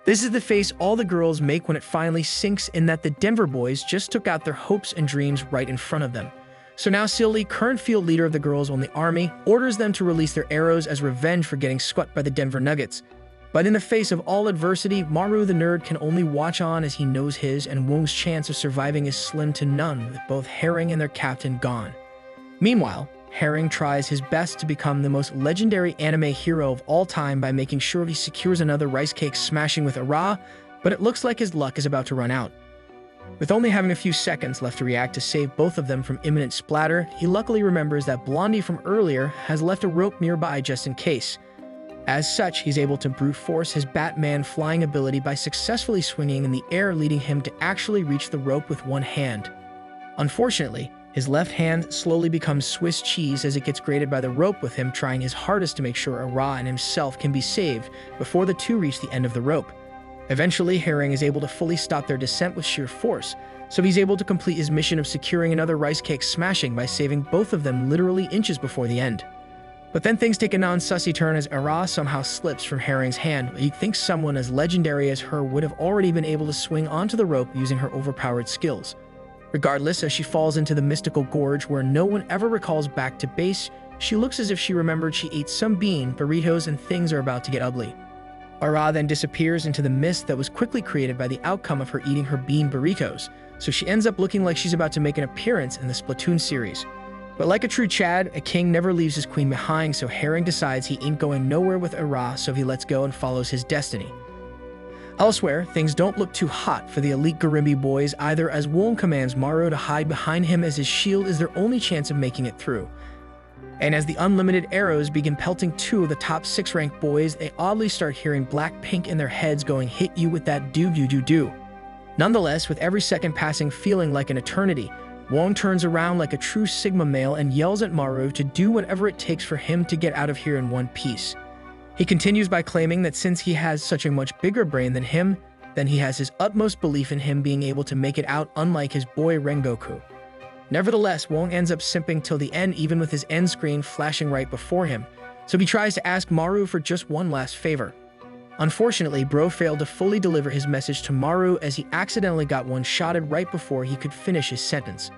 This is the face all the girls make when it finally sinks in that the Denver boys just took out their hopes and dreams right in front of them. So now Silly, current field leader of the girls-only army, orders them to release their arrows as revenge for getting swept by the Denver Nuggets. But in the face of all adversity, Maru the nerd can only watch on as he knows his and Wong's chance of surviving is slim to none with both Herring and their captain gone. Meanwhile, Herring tries his best to become the most legendary anime hero of all time by making sure he secures another rice cake smashing with Ara, but it looks like his luck is about to run out. With only having a few seconds left to react to save both of them from imminent splatter, he luckily remembers that Blondie from earlier has left a rope nearby just in case. As such, he's able to brute force his Batman flying ability by successfully swinging in the air, leading him to actually reach the rope with one hand. Unfortunately, his left hand slowly becomes Swiss cheese as it gets grated by the rope, with him trying his hardest to make sure Ara and himself can be saved before the two reach the end of the rope. Eventually, Herring is able to fully stop their descent with sheer force, so he's able to complete his mission of securing another rice cake smashing by saving both of them literally inches before the end. But then things take a non-sussy turn as Ara somehow slips from Herring's hand. You'd think someone as legendary as her would have already been able to swing onto the rope using her overpowered skills. Regardless, as she falls into the mystical gorge where no one ever recalls back to base, she looks as if she remembered she ate some bean burritos and things are about to get ugly. Ara then disappears into the mist that was quickly created by the outcome of her eating her bean burritos, so she ends up looking like she's about to make an appearance in the Splatoon series. But like a true Chad, a king never leaves his queen behind, so Herring decides he ain't going nowhere with Ara, so he lets go and follows his destiny. Elsewhere, things don't look too hot for the elite Garimbi boys either, as Wong commands Maru to hide behind him as his shield is their only chance of making it through. And as the unlimited arrows begin pelting two of the top 6 ranked boys, they oddly start hearing Blackpink in their heads going, "Hit you with that do-do-do-do." Nonetheless, with every second passing feeling like an eternity, Wong turns around like a true Sigma male and yells at Maru to do whatever it takes for him to get out of here in one piece. He continues by claiming that since he has such a much bigger brain than him, then he has his utmost belief in him being able to make it out, unlike his boy Rengoku. Nevertheless, Wong ends up simping till the end, even with his end screen flashing right before him, so he tries to ask Maru for just one last favor. Unfortunately, Bro failed to fully deliver his message to Maru as he accidentally got one-shotted right before he could finish his sentence.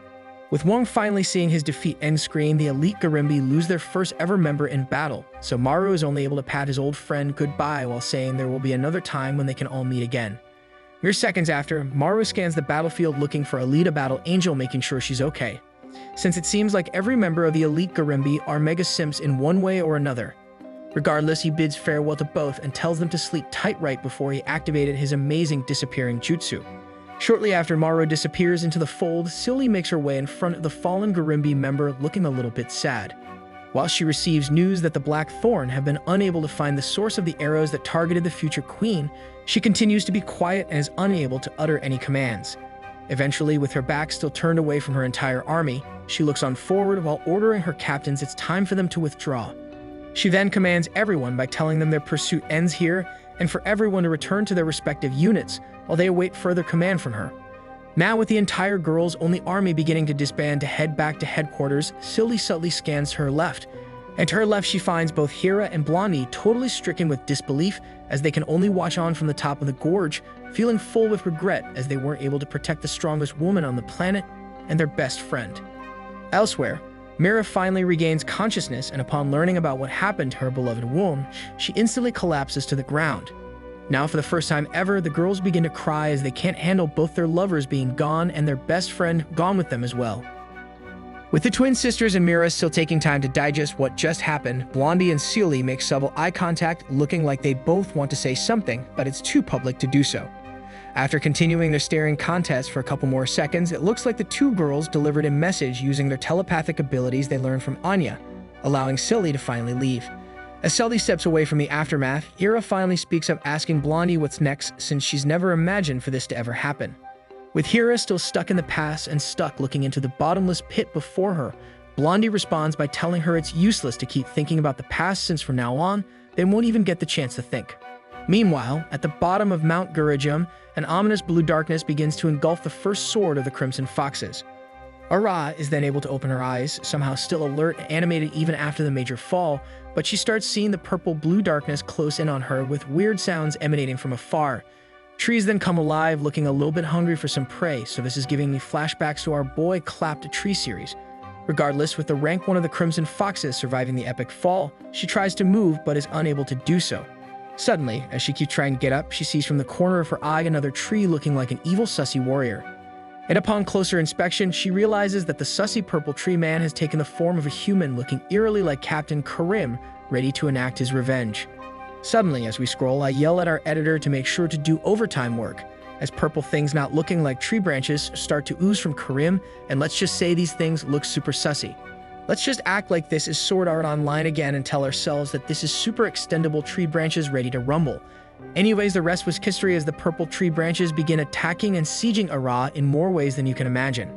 With Wong finally seeing his defeat end screen, the elite Garimbi lose their first ever member in battle, so Maru is only able to pat his old friend goodbye while saying there will be another time when they can all meet again. Mere seconds after, Maru scans the battlefield looking for Alita Battle Angel, making sure she's okay, since it seems like every member of the elite Garimbi are mega simps in one way or another. Regardless, he bids farewell to both and tells them to sleep tight right before he activated his amazing disappearing jutsu. Shortly after Maru disappears into the fold, Silly makes her way in front of the fallen Garimbi member looking a little bit sad. While she receives news that the Black Thorn have been unable to find the source of the arrows that targeted the future queen, she continues to be quiet and is unable to utter any commands. Eventually, with her back still turned away from her entire army, she looks on forward while ordering her captains it's time for them to withdraw. She then commands everyone by telling them their pursuit ends here and for everyone to return to their respective units while they await further command from her. Now, with the entire girls-only army beginning to disband to head back to headquarters, Silly subtly scans to her left, and to her left she finds both Hira and Blondie totally stricken with disbelief as they can only watch on from the top of the gorge, feeling full with regret as they weren't able to protect the strongest woman on the planet and their best friend. Elsewhere, Mira finally regains consciousness, and upon learning about what happened to her beloved Wong, she instantly collapses to the ground. Now, for the first time ever, the girls begin to cry as they can't handle both their lovers being gone and their best friend gone with them as well. With the twin sisters and Mira still taking time to digest what just happened, Blondie and Silly make subtle eye contact, looking like they both want to say something, but it's too public to do so. After continuing their staring contest for a couple more seconds, it looks like the two girls delivered a message using their telepathic abilities they learned from Anya, allowing Silly to finally leave. As Sully steps away from the aftermath, Ira finally speaks up, asking Blondie what's next, since she's never imagined for this to ever happen. With Hira still stuck in the past and stuck looking into the bottomless pit before her, Blondie responds by telling her it's useless to keep thinking about the past, since from now on, they won't even get the chance to think. Meanwhile, at the bottom of Mount Gurajum, an ominous blue darkness begins to engulf the first sword of the Crimson Foxes. Ara is then able to open her eyes, somehow still alert and animated even after the major fall, but she starts seeing the purple-blue darkness close in on her with weird sounds emanating from afar. Trees then come alive, looking a little bit hungry for some prey, so this is giving me flashbacks to our Boy Clapped a Tree series. Regardless, with the rank 1 of the Crimson Foxes surviving the epic fall, she tries to move but is unable to do so. Suddenly, as she keeps trying to get up, she sees from the corner of her eye another tree looking like an evil sussy warrior. And upon closer inspection, she realizes that the sussy purple tree man has taken the form of a human looking eerily like Captain Karim, ready to enact his revenge. Suddenly, as we scroll, I yell at our editor to make sure to do overtime work, as purple things not looking like tree branches start to ooze from Karim, and let's just say these things look super sussy. Let's just act like this is Sword Art Online again and tell ourselves that this is super extendable tree branches ready to rumble. Anyways, the rest was history as the purple tree branches begin attacking and sieging Ara in more ways than you can imagine.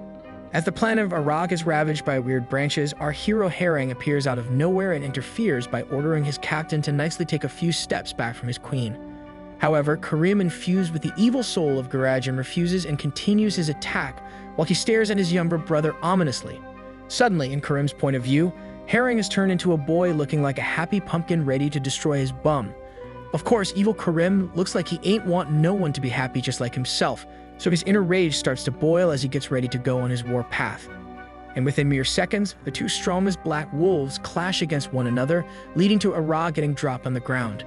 As the planet of Iraq is ravaged by weird branches, our hero Herring appears out of nowhere and interferes by ordering his captain to nicely take a few steps back from his queen. However, Karim, infused with the evil soul of Garajan, refuses and continues his attack while he stares at his younger brother ominously. Suddenly, in Karim's point of view, Herring is turned into a boy looking like a happy pumpkin ready to destroy his bum. Of course, evil Karim looks like he ain't want no one to be happy just like himself, so his inner rage starts to boil as he gets ready to go on his war path. And within mere seconds, the two strongest black wolves clash against one another, leading to Ara getting dropped on the ground.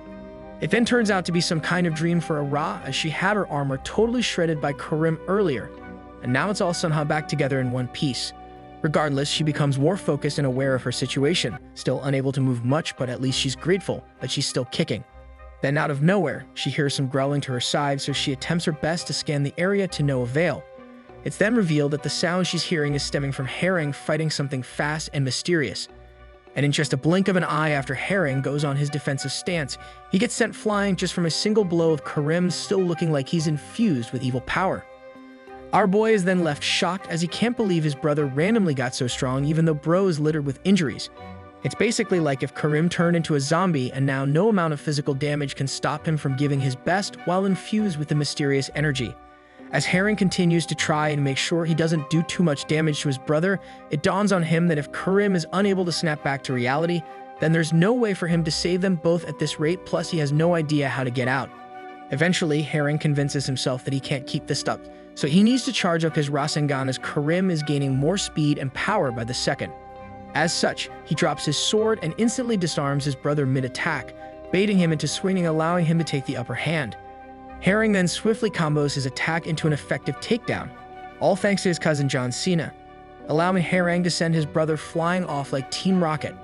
It then turns out to be some kind of dream for Ara, as she had her armor totally shredded by Karim earlier, and now it's all somehow back together in one piece. Regardless, she becomes more focused and aware of her situation, still unable to move much, but at least she's grateful that she's still kicking. Then out of nowhere, she hears some growling to her side, so she attempts her best to scan the area to no avail. It's then revealed that the sound she's hearing is stemming from Herring fighting something fast and mysterious. And in just a blink of an eye after Herring goes on his defensive stance, he gets sent flying just from a single blow of Karim, still looking like he's infused with evil power. Our boy is then left shocked as he can't believe his brother randomly got so strong even though bro is littered with injuries. It's basically like if Karim turned into a zombie and now no amount of physical damage can stop him from giving his best while infused with the mysterious energy. As Herring continues to try and make sure he doesn't do too much damage to his brother, it dawns on him that if Karim is unable to snap back to reality, then there's no way for him to save them both at this rate, plus he has no idea how to get out. Eventually, Herring convinces himself that he can't keep this up, so he needs to charge up his Rasengan as Karim is gaining more speed and power by the second. As such, he drops his sword and instantly disarms his brother mid-attack, baiting him into swinging, allowing him to take the upper hand. Herring then swiftly combos his attack into an effective takedown, all thanks to his cousin John Cena, allowing Herring to send his brother flying off like Team Rocket.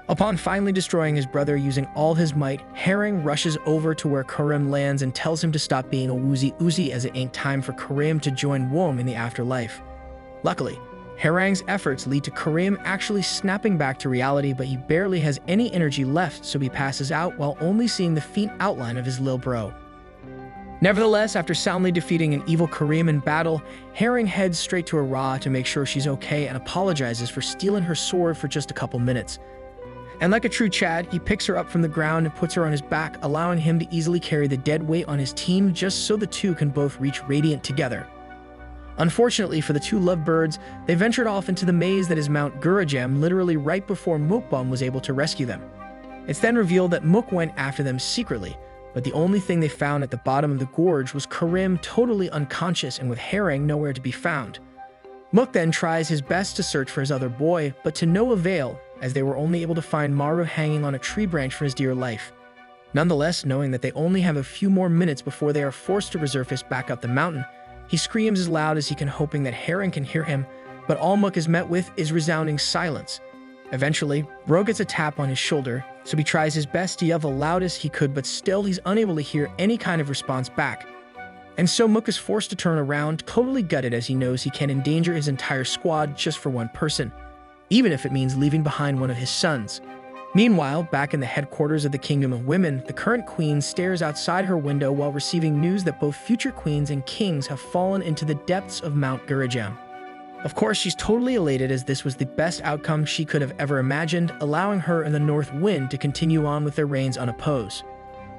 Upon finally destroying his brother using all his might, Herring rushes over to where Karim lands and tells him to stop being a woozy as it ain't time for Karim to join Wom in the afterlife. Luckily, Herring's efforts lead to Karim actually snapping back to reality, but he barely has any energy left, so he passes out while only seeing the faint outline of his lil bro. Nevertheless, after soundly defeating an evil Karim in battle, Herring heads straight to Ara to make sure she's okay and apologizes for stealing her sword for just a couple minutes. And like a true Chad, he picks her up from the ground and puts her on his back, allowing him to easily carry the dead weight on his team just so the two can both reach Radiant together. Unfortunately for the two lovebirds, they ventured off into the maze that is Mount Gurajam literally right before Mukbum was able to rescue them. It's then revealed that Mook went after them secretly, but the only thing they found at the bottom of the gorge was Karim totally unconscious and with Herring nowhere to be found. Mook then tries his best to search for his other boy, but to no avail, as they were only able to find Maru hanging on a tree branch for his dear life. Nonetheless, knowing that they only have a few more minutes before they are forced to resurface back up the mountain, he screams as loud as he can, hoping that Herring can hear him, but all Mook is met with is resounding silence. Eventually, Bro gets a tap on his shoulder, so he tries his best to yell the loudest he could, but still he's unable to hear any kind of response back. And so Mook is forced to turn around, totally gutted as he knows he can't endanger his entire squad just for one person, even if it means leaving behind one of his sons. Meanwhile, back in the headquarters of the Kingdom of Women, the current queen stares outside her window while receiving news that both future queens and kings have fallen into the depths of Mount Gurajam. Of course, she's totally elated as this was the best outcome she could have ever imagined, allowing her and the North Wind to continue on with their reigns unopposed.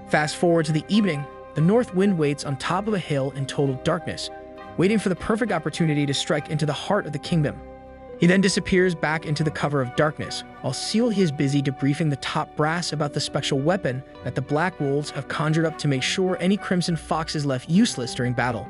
Fast forward to the evening, the North Wind waits on top of a hill in total darkness, waiting for the perfect opportunity to strike into the heart of the kingdom. He then disappears back into the cover of darkness, while Seal is busy debriefing the top brass about the special weapon that the Black Wolves have conjured up to make sure any Crimson Fox is left useless during battle.